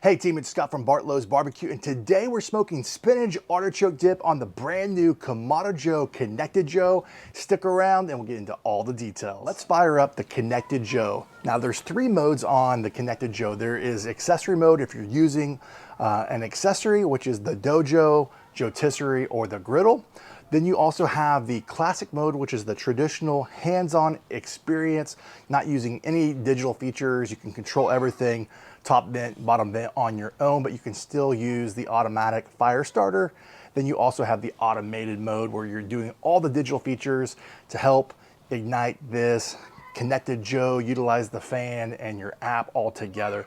Hey team, it's Scott from Bartlow's Barbecue, and today we're smoking spinach artichoke dip on the brand new Kamado Joe Konnected Joe. Stick around and we'll get into all the details. Let's fire up the Konnected Joe. Now there's three modes on the Konnected Joe. There is accessory mode if you're using an accessory, which is the dojo, rotisserie, or the griddle. Then you also have the classic mode, which is the traditional hands-on experience, not using any digital features. You can control everything, top vent, bottom vent on your own, but you can still use the automatic fire starter. Then you also have the automated mode where you're doing all the digital features to help ignite this Konnected Joe, utilize the fan and your app all together.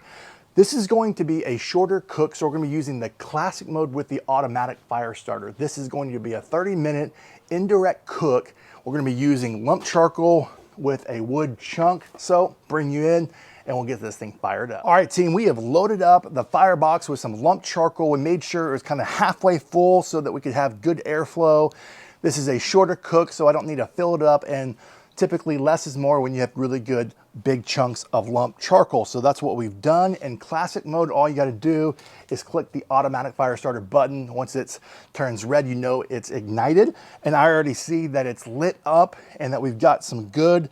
This is going to be a shorter cook, so we're going to be using the classic mode with the automatic fire starter. This is going to be a 30-minute indirect cook. We're going to be using lump charcoal with a wood chunk. So bring you in and we'll get this thing fired up. All right, team, we have loaded up the firebox with some lump charcoal. We made sure it was kind of halfway full so that we could have good airflow. This is a shorter cook, so I don't need to fill it up, and typically less is more when you have really good big chunks of lump charcoal. So that's what we've done. In classic mode, all you got to do is click the automatic fire starter button. Once it turns red, you know it's ignited. And I already see that it's lit up and that we've got some good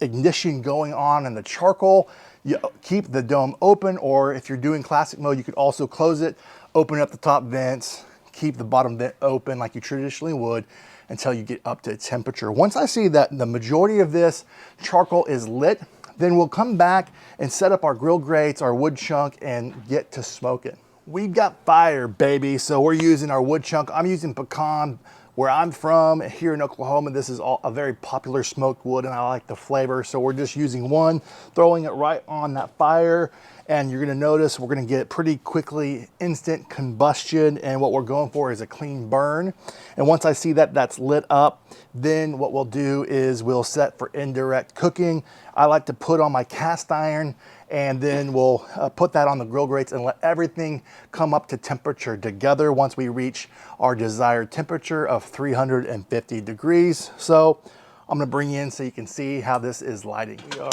ignition going on in the charcoal. You keep the dome open, or if you're doing classic mode, you could also close it, open up the top vents, keep the bottom vent open like you traditionally would, until you get up to temperature. Once I see that the majority of this charcoal is lit, then we'll come back and set up our grill grates, our wood chunk, and get to smoking. We've got fire, baby. So we're using our wood chunk. I'm using pecan. Where I'm from, here in Oklahoma, this is a very popular smoked wood, and I like the flavor. So we're just using one, throwing it right on that fire. And you're gonna notice we're gonna get pretty quickly instant combustion, and what we're going for is a clean burn. And once I see that that's lit up, then what we'll do is we'll set for indirect cooking. I like to put on my cast iron, and then we'll put that on the grill grates and let everything come up to temperature together once we reach our desired temperature of 350 degrees. So I'm gonna bring you in so you can see how this is lighting. We are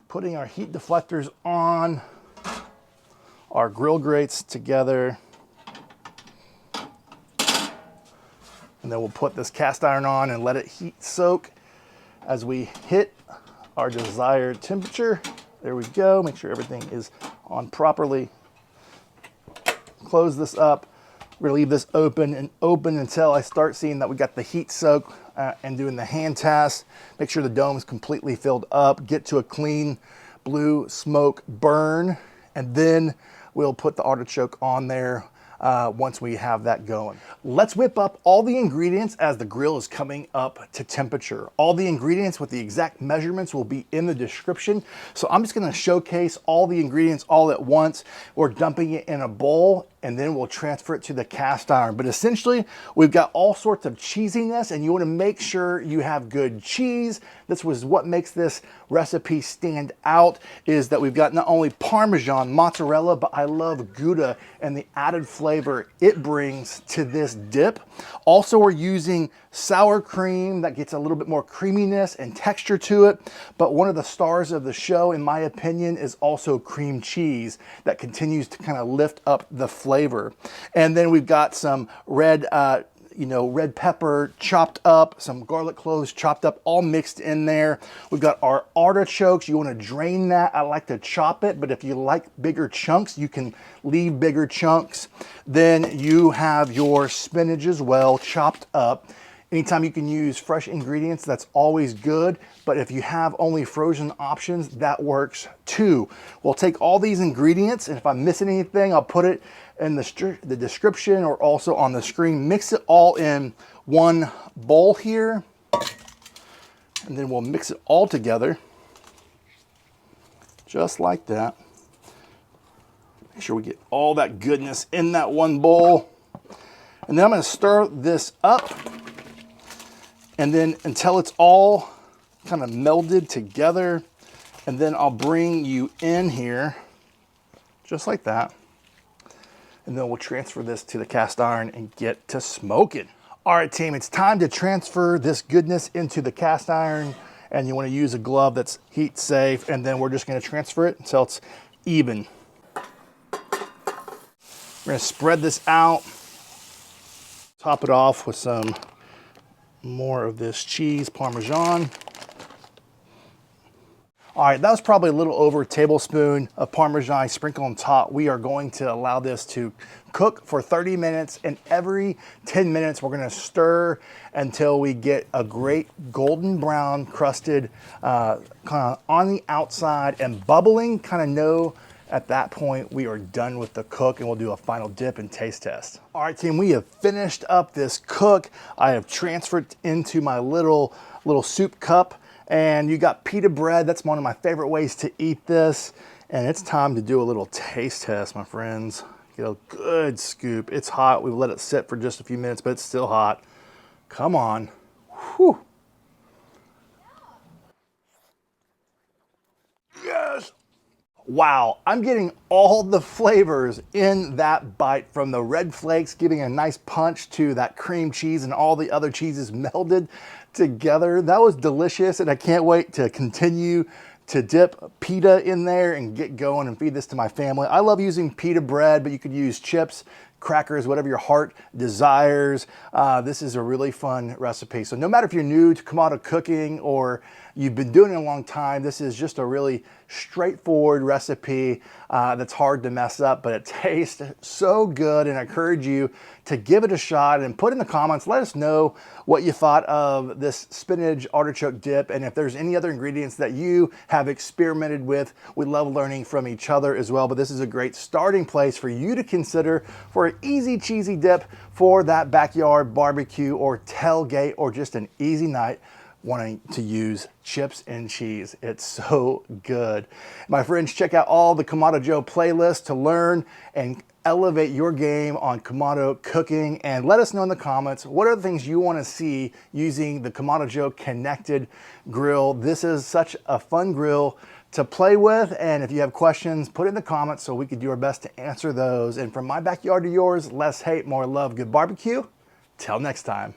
putting our heat deflectors on our grill grates together. And then we'll put this cast iron on and let it heat soak as we hit our desired temperature. There we go. Make sure everything is on properly. Close this up. We're gonna leave this open and open until I start seeing that we got the heat soak and doing the hand test. Make sure the dome is completely filled up. Get to a clean blue smoke burn, and then we'll put the artichoke on there once we have that going. Let's whip up all the ingredients as the grill is coming up to temperature. All the ingredients with the exact measurements will be in the description. So I'm just gonna showcase all the ingredients all at once. We're dumping it in a bowl, and then we'll transfer it to the cast iron. But essentially, we've got all sorts of cheesiness, and you wanna make sure you have good cheese. This was what makes this recipe stand out, is that we've got not only Parmesan, mozzarella, but I love gouda and the added flavor it brings to this dip. Also, we're using sour cream that gets a little bit more creaminess and texture to it. But one of the stars of the show, in my opinion, is also cream cheese that continues to kind of lift up the flavor. And then we've got some red pepper chopped up, some garlic cloves chopped up, all mixed in there. We've got our artichokes. You want to drain that. I like to chop it, but if you like bigger chunks, you can leave bigger chunks. Then you have your spinach as well, chopped up. Anytime you can use fresh ingredients, that's always good. But if you have only frozen options, that works too. We'll take all these ingredients, and if I'm missing anything, I'll put it in the description or also on the screen. Mix it all in one bowl here, and then we'll mix it all together, just like that. Make sure we get all that goodness in that one bowl. And then I'm gonna stir this up, and then until it's all kind of melded together, and then I'll bring you in here, just like that. And then we'll transfer this to the cast iron and get to smoking. All right, team, it's time to transfer this goodness into the cast iron, and you want to use a glove that's heat safe, and then we're just going to transfer it until it's even. We're gonna spread this out, top it off with some more of this cheese, Parmesan. All right, that was probably a little over a tablespoon of Parmesan sprinkled on top. We are going to allow this to cook for 30 minutes, and every 10 minutes, we're gonna stir until we get a great golden brown crusted kind of on the outside and bubbling. Kind of know at that point we are done with the cook, and we'll do a final dip and taste test. All right, team, we have finished up this cook. I have transferred into my little soup cup. And you got pita bread. That's one of my favorite ways to eat this. And it's time to do a little taste test, my friends. Get a good scoop. It's hot. We've let it sit for just a few minutes, but it's still hot. Come on. Whew. Yes. Wow, I'm getting all the flavors in that bite, from the red flakes, giving a nice punch to that cream cheese and all the other cheeses melded together. That was delicious, and I can't wait to continue to dip pita in there and get going and feed this to my family. I love using pita bread, but you could use chips, crackers, whatever your heart desires. This is a really fun recipe. So no matter if you're new to Kamado cooking or you've been doing it a long time, this is just a really straightforward recipe that's hard to mess up, but it tastes so good, and I encourage you to give it a shot and put in the comments. Let us know what you thought of this spinach artichoke dip, and if there's any other ingredients that you have experimented with. We love learning from each other as well, but this is a great starting place for you to consider for an easy, cheesy dip for that backyard barbecue or tailgate, or just an easy night wanting to use chips and cheese. It's so good. My friends, check out all the Kamado Joe playlists to learn and elevate your game on Kamado cooking, and let us know in the comments what are the things you want to see using the Kamado Joe Konnected grill. This is such a fun grill to play with, and if you have questions, put it in the comments so we can do our best to answer those. And from my backyard to yours, less hate, more love. Good barbecue. Till next time.